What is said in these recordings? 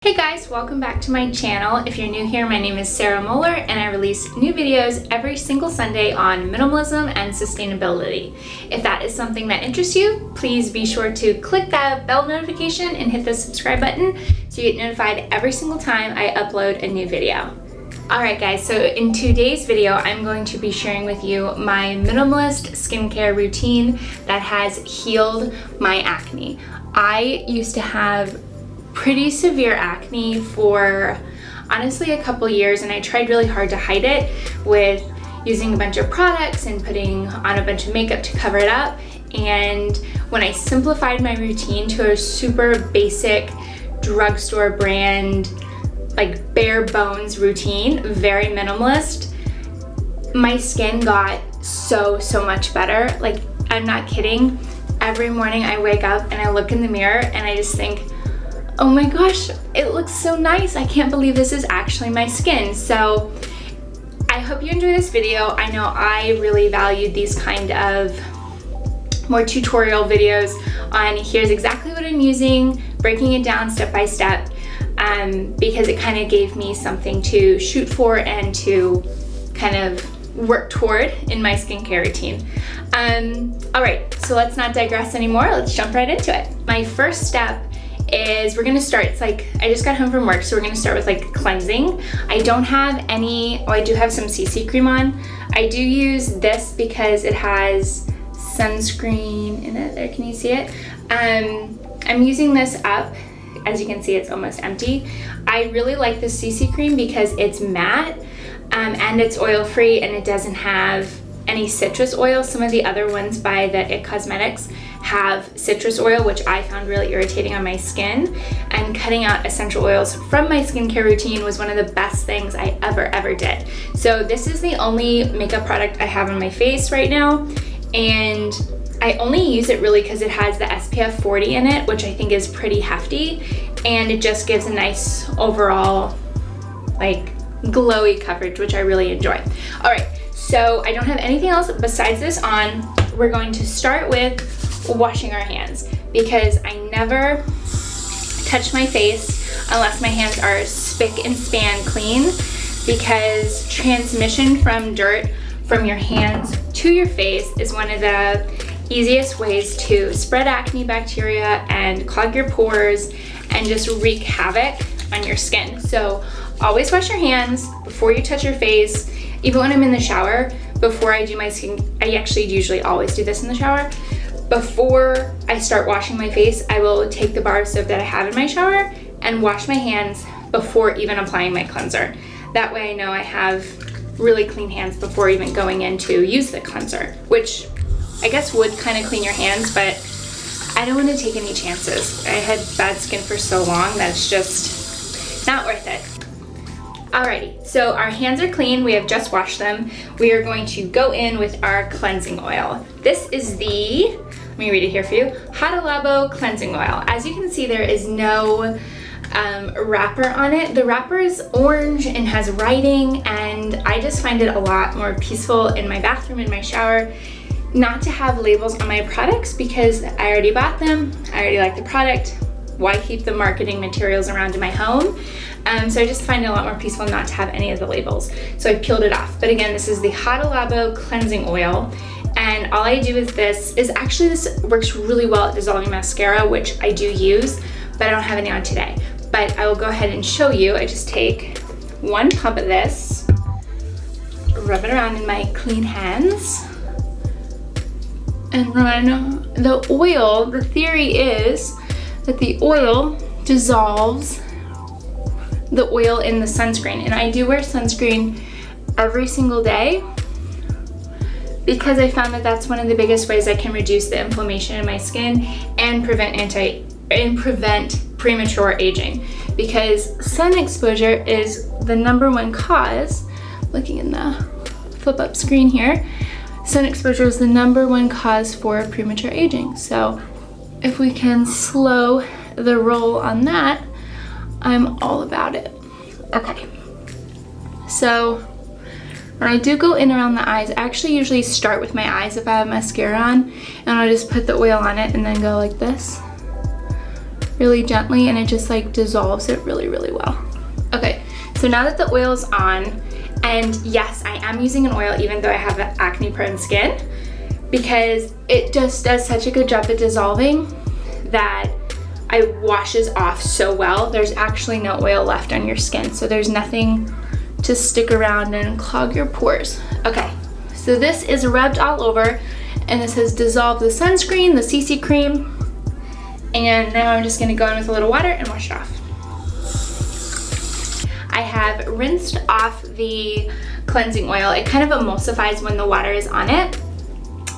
Hey guys, welcome back to my channel. If you're new here, my name is Sarah Moeller and I release new videos every single Sunday on minimalism and sustainability. If that is something that interests you, please be sure to click that bell notification and hit the subscribe button so you get notified every single time I upload a new video. Alright guys, so in today's video, I'm going to be sharing with you my minimalist skincare routine that has healed my acne. I used to have pretty severe acne for honestly a couple years, and I tried really hard to hide it with using a bunch of products and putting on a bunch of makeup to cover it up. And when I simplified my routine to a super basic drugstore brand, like bare bones routine, very minimalist, my skin got so much better. Like, I'm not kidding. Every morning I wake up and I look in the mirror and I just think, oh my gosh, it looks so nice. I can't believe this is actually my skin. So I hope you enjoy this video. I know I really valued these kind of more tutorial videos on here's exactly what I'm using, breaking it down step by step, because it kind of gave me something to shoot for and to kind of work toward in my skincare routine. All right, so let's not digress anymore. Let's jump right into it. My first step is we're gonna start, it's like I just got home from work, so we're gonna start with like cleansing. I don't have any, I do have some CC cream on. I do use this because it has sunscreen in it. There, can you see it? I'm using this up. As you can see, it's almost empty. I really like this CC cream because it's matte and it's oil-free and it doesn't have any citrus oil. Some of the other ones by the IT Cosmetics have citrus oil, which I found really irritating on my skin, and cutting out essential oils from my skincare routine was one of the best things I ever did. So this is the only makeup product I have on my face right now, and I only use it really because it has the SPF 40 in it, which I think is pretty hefty, and it just gives a nice overall like glowy coverage, which I really enjoy. All right, so I don't have anything else besides this on. We're going to start with washing our hands because I never touch my face unless my hands are spick and span clean, because transmission from dirt from your hands to your face is one of the easiest ways to spread acne bacteria and clog your pores and just wreak havoc on your skin. So always wash your hands before you touch your face. Even when I'm in the shower, before I do my skin, I actually usually always do this in the shower. Before I start washing my face, I will take the bar of soap that I have in my shower and wash my hands before even applying my cleanser. That way I know I have really clean hands before even going in to use the cleanser, which I guess would kind of clean your hands, but I don't want to take any chances. I had bad skin for so long that it's just not worth it. Alrighty, so our hands are clean. We have just washed them. We are going to go in with our cleansing oil. This is the, let me read it here for you, Hada Labo cleansing oil. As you can see, there is no wrapper on it. The wrapper is orange and has writing, and I just find it a lot more peaceful in my bathroom, in my shower, not to have labels on my products because I already bought them. I already like the product. Why keep the marketing materials around in my home? So I just find it a lot more peaceful not to have any of the labels. So I peeled it off. But again, this is the Hada Labo cleansing oil. And all I do with this is, actually this works really well at dissolving mascara, which I do use, but I don't have any on today. But I will go ahead and show you. I just take one pump of this, rub it around in my clean hands, and run the oil. The theory is that the oil dissolves the oil in the sunscreen, and I do wear sunscreen every single day because I found that that's one of the biggest ways I can reduce the inflammation in my skin and prevent premature aging, because sun exposure is the #1 cause. Looking in the flip up screen here, sun exposure is the #1 cause for premature aging. So if we can slow the roll on that, I'm all about it. Okay, so when I do go in around the eyes, I actually usually start with my eyes if I have mascara on, and I'll just put the oil on it and then go like this really gently, and it just like dissolves it really, really well. Okay, so now that the oil's on, and yes, I am using an oil even though I have acne prone skin, because it just does such a good job at dissolving that it washes off so well. There's actually no oil left on your skin, so there's nothing to stick around and clog your pores. Okay, so this is rubbed all over, and this has dissolved the sunscreen, the CC cream, and now I'm just gonna go in with a little water and wash it off. I have rinsed off the cleansing oil. It kind of emulsifies when the water is on it.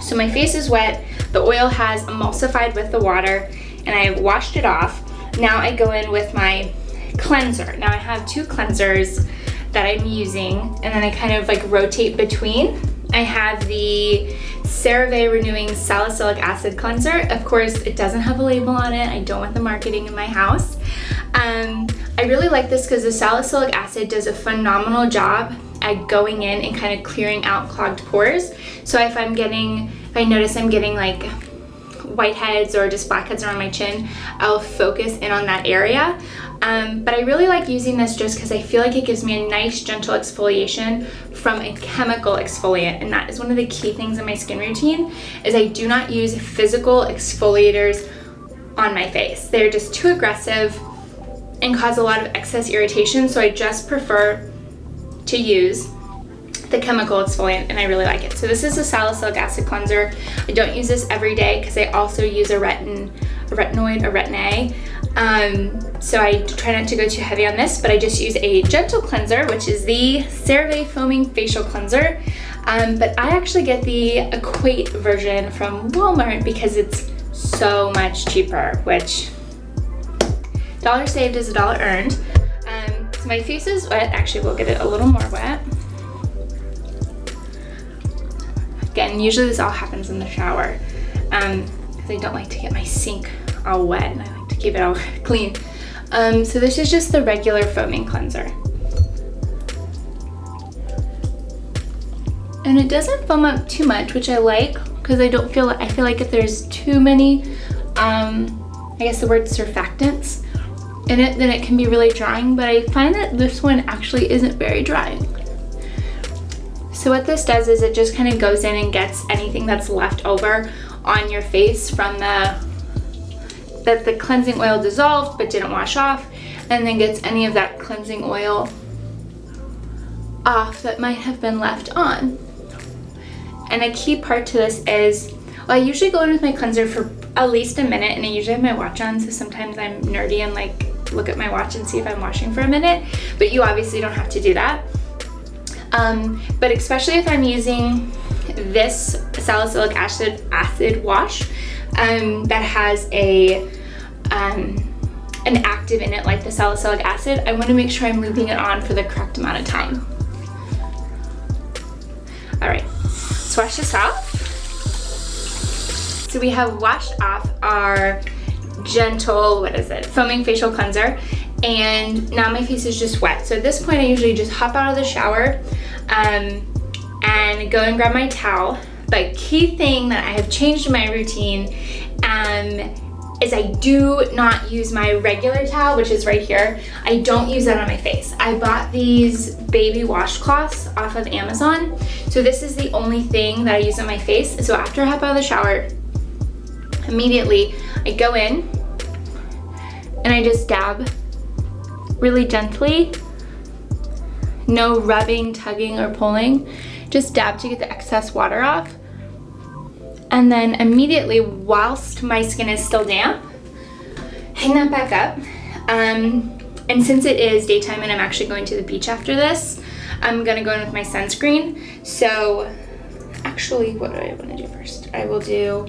So my face is wet, the oil has emulsified with the water, and I have washed it off. Now I go in with my cleanser. Now I have two cleansers that I'm using, and then I kind of like rotate between. I have the CeraVe Renewing Salicylic Acid Cleanser. Of course, it doesn't have a label on it. I don't want the marketing in my house. I really like this because the salicylic acid does a phenomenal job at going in and kind of clearing out clogged pores. So if I notice I'm getting like whiteheads or just blackheads around my chin, I'll focus in on that area. But I really like using this just because I feel like it gives me a nice gentle exfoliation from a chemical exfoliant, and that is one of the key things in my skin routine is I do not use physical exfoliators on my face. They're just too aggressive and cause a lot of excess irritation, so I just prefer to use the chemical exfoliant, and I really like it. So this is a salicylic acid cleanser. I don't use this every day because I also use a retin-A. So I try not to go too heavy on this, but I just use a gentle cleanser, which is the CeraVe Foaming Facial Cleanser. But I actually get the Equate version from Walmart because it's so much cheaper, which $1 saved is $1 earned. So my face is wet. Actually, we'll get it a little more wet. Again, usually this all happens in the shower because I don't like to get my sink all wet, and I like to keep it all clean. So this is just the regular foaming cleanser. And it doesn't foam up too much, which I like because I feel like if there's too many, I guess the word surfactants in it, then it can be really drying, but I find that this one actually isn't very drying. So what this does is it just kind of goes in and gets anything that's left over on your face from that the cleansing oil dissolved but didn't wash off, and then gets any of that cleansing oil off that might have been left on. And a key part to this is, well, I usually go in with my cleanser for at least a minute, and I usually have my watch on, so sometimes I'm nerdy and like look at my watch and see if I'm washing for a minute, but you obviously don't have to do that. But especially if I'm using this salicylic acid wash that has an active in it like the salicylic acid, I want to make sure I'm leaving it on for the correct amount of time. All right, let's wash this off. So we have washed off our gentle, foaming facial cleanser, and now my face is just wet. So at this point I usually just hop out of the shower and go and grab my towel. But key thing that I have changed in my routine is I do not use my regular towel, which is right here. I don't use that on my face. I bought these baby washcloths off of Amazon. So this is the only thing that I use on my face. So after I hop out of the shower, immediately I go in and I just dab really gently. No rubbing, tugging, or pulling. Just dab to get the excess water off. And then immediately, whilst my skin is still damp, hang that back up. And since it is daytime and I'm actually going to the beach after this, I'm gonna go in with my sunscreen. So actually, what do I wanna do first? I will do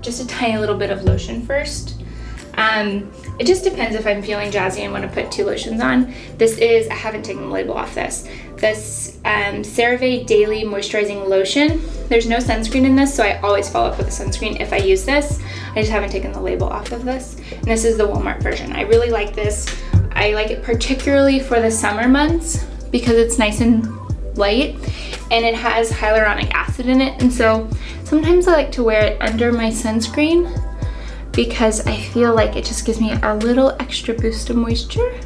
just a tiny little bit of lotion first. It just depends if I'm feeling jazzy and want to put 2 lotions on. I haven't taken the label off this. This CeraVe Daily Moisturizing Lotion. There's no sunscreen in this, so I always follow up with a sunscreen if I use this. I just haven't taken the label off of this. And this is the Walmart version. I really like this. I like it particularly for the summer months because it's nice and light, and it has hyaluronic acid in it. And so sometimes I like to wear it under my sunscreen because I feel like it just gives me a little extra boost of moisture.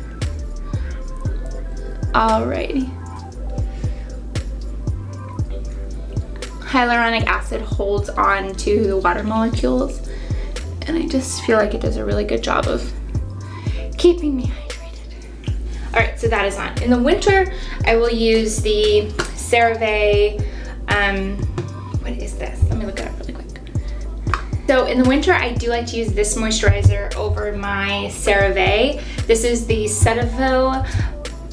Alrighty. Hyaluronic acid holds on to the water molecules, and I just feel like it does a really good job of keeping me hydrated. All right, so that is on. In the winter, I will use the CeraVe, what is this? Let me look it up really quick. So in the winter, I do like to use this moisturizer over my CeraVe. This is the Cetaphil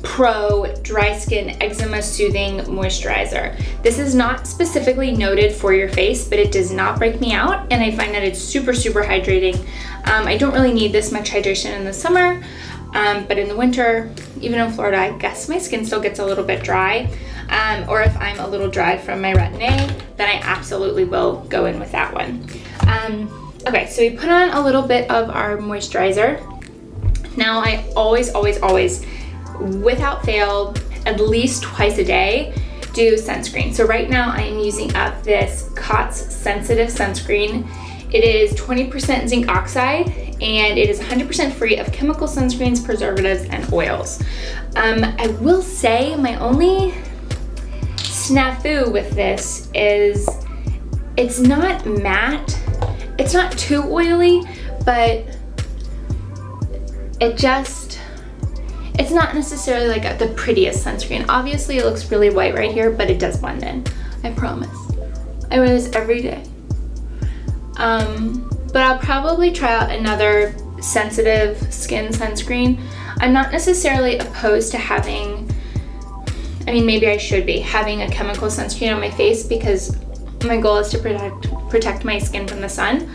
Pro Dry Skin Eczema Soothing Moisturizer. This is not specifically noted for your face, but it does not break me out, and I find that it's super, super hydrating. I don't really need this much hydration in the summer, but in the winter, even in Florida, I guess my skin still gets a little bit dry, or if I'm a little dry from my retin-A, then I absolutely will go in with that one. Okay, so we put on a little bit of our moisturizer. Now I always, without fail, at least twice a day, do sunscreen. So right now I am using up this COTS Sensitive Sunscreen. It is 20% zinc oxide, and it is 100% free of chemical sunscreens, preservatives, and oils. I will say my only snafu with this is it's not matte. It's not too oily, but it's not necessarily like the prettiest sunscreen. Obviously it looks really white right here, but it does blend in, I promise. I wear this every day. But I'll probably try out another sensitive skin sunscreen. I'm not necessarily opposed to having, I mean, maybe I should be, having a chemical sunscreen on my face, because my goal is to protect my skin from the sun.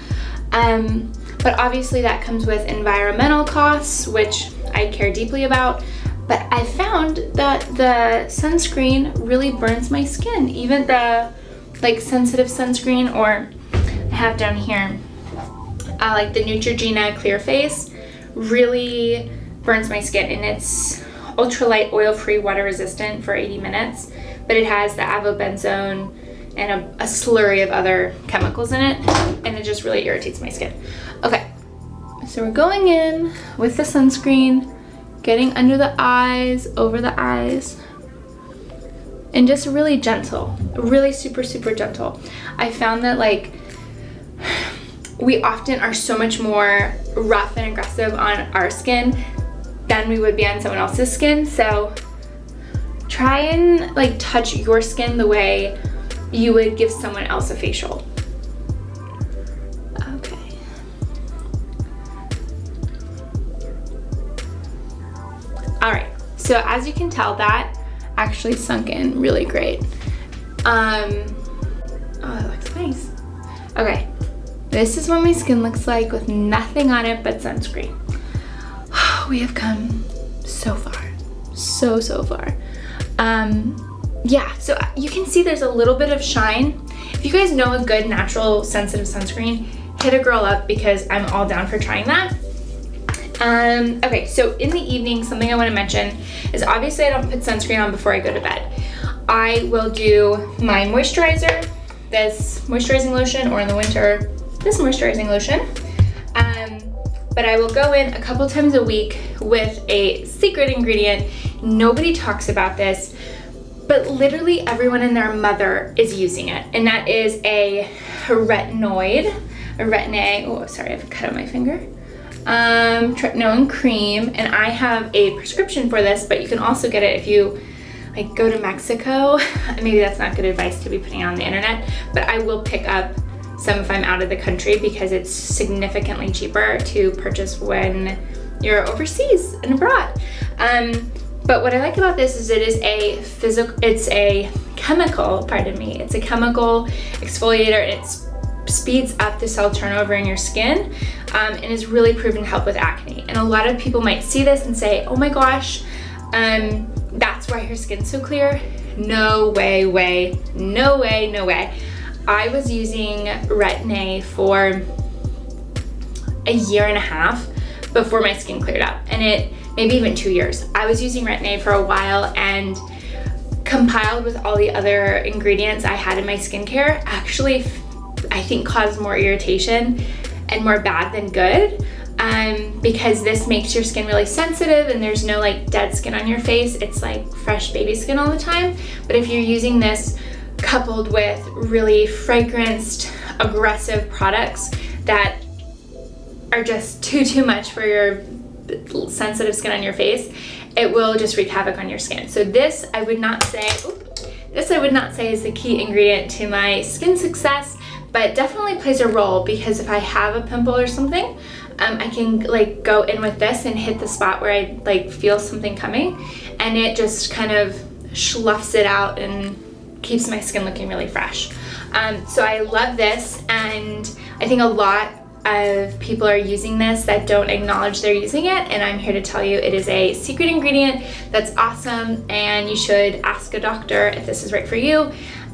But obviously that comes with environmental costs, which I care deeply about. But I found that the sunscreen really burns my skin. Even the like sensitive sunscreen, or I have down here, like the Neutrogena Clear Face, really burns my skin, and it's ultralight, oil-free, water resistant for 80 minutes. But it has the avobenzone and a slurry of other chemicals in it, and it just really irritates my skin. Okay, so we're going in with the sunscreen, getting under the eyes, over the eyes, and just really gentle, really super, super gentle. I found that like we often are so much more rough and aggressive on our skin than we would be on someone else's skin. So try and like touch your skin the way you would give someone else a facial. Okay. All right, so as you can tell, that actually sunk in really great. Oh, that looks nice. Okay, this is what my skin looks like with nothing on it but sunscreen. We have come so far, so far. Yeah, so you can see there's a little bit of shine. If you guys know a good natural sensitive sunscreen, hit a girl up, because I'm all down for trying that. Okay, so in the evening, something I want to mention is obviously I don't put sunscreen on before I go to bed. I will do my moisturizer, this moisturizing lotion, or in the winter, this moisturizing lotion. But I will go in a couple times a week with a secret ingredient. Nobody talks about this, but literally everyone and their mother is using it, and that is a retinoid, a retin-A, oh sorry, I have a cut on my finger, tretinoin cream, and I have a prescription for this, but you can also get it if you like go to Mexico. Maybe that's not good advice to be putting on the internet, but I will pick up some if I'm out of the country, because it's significantly cheaper to purchase when you're overseas and abroad. But what I like about this is it is it's a chemical, pardon me, it's a chemical exfoliator, and it speeds up the cell turnover in your skin, and is really proven to help with acne. And a lot of people might see this and say, oh my gosh, that's why your skin's so clear. No way, no way. I was using retin-A for a year and a half before my skin cleared up, and maybe even 2 years. I was using retin-A for a while, and compiled with all the other ingredients I had in my skincare, actually I think caused more irritation and more bad than good, because this makes your skin really sensitive and there's no like dead skin on your face. It's like fresh baby skin all the time. But if you're using this coupled with really fragranced, aggressive products that are just too much for your sensitive skin on your face, it will just wreak havoc on your skin. So this I would not say is the key ingredient to my skin success, but definitely plays a role, because if I have a pimple or something, I can like go in with this and hit the spot where I like feel something coming, and it just kind of sloughs it out and keeps my skin looking really fresh. So I love this, and I think a lot of people are using this that don't acknowledge they're using it, and I'm here to tell you it is a secret ingredient that's awesome, and you should ask a doctor if this is right for you,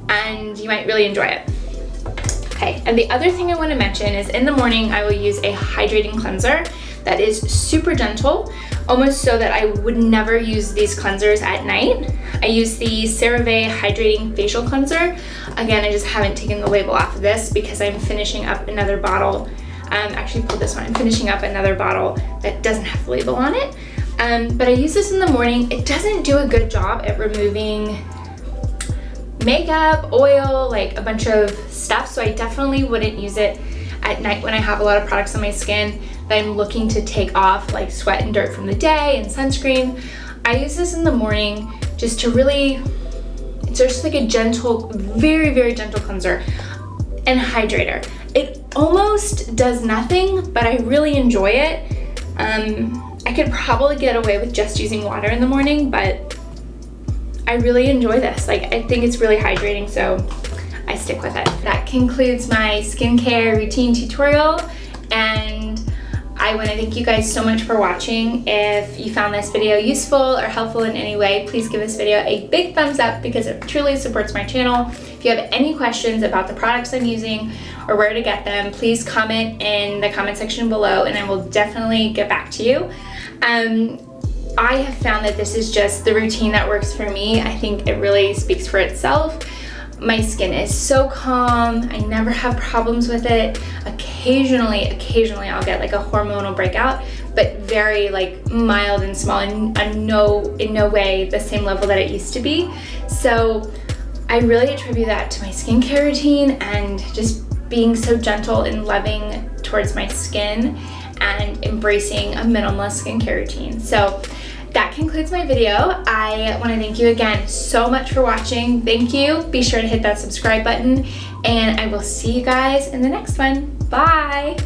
and you might really enjoy it. Okay, and the other thing I want to mention is in the morning I will use a hydrating cleanser that is super gentle, almost so that I would never use these cleansers at night. I use the CeraVe Hydrating Facial Cleanser. Again, I just haven't taken the label off of this because I'm finishing up another bottle. Actually pulled this one. I'm finishing up another bottle that doesn't have the label on it. But I use this in the morning. It doesn't do a good job at removing makeup, oil, like a bunch of stuff, so I definitely wouldn't use it at night when I have a lot of products on my skin that I'm looking to take off, like sweat and dirt from the day and sunscreen. I use this in the morning just to really, it's just like a gentle, very gentle cleanser and hydrator. It almost does nothing, but I really enjoy it. I could probably get away with just using water in the morning, but I really enjoy this. Like, I think it's really hydrating, so I stick with it. That concludes my skincare routine tutorial, and I want to thank you guys so much for watching. If you found this video useful or helpful in any way, please give this video a big thumbs up because it truly supports my channel. If you have any questions about the products I'm using or where to get them, please comment in the comment section below and I will definitely get back to you. I have found that this is just the routine that works for me. I think it really speaks for itself. My skin is so calm. I never have problems with it. Occasionally I'll get like a hormonal breakout, but very like mild and small, and in no way the same level that it used to be. So I really attribute that to my skincare routine and just being so gentle and loving towards my skin and embracing a minimalist skincare routine. So that concludes my video. I want to thank you again so much for watching. Thank you. Be sure to hit that subscribe button, and I will see you guys in the next one. Bye.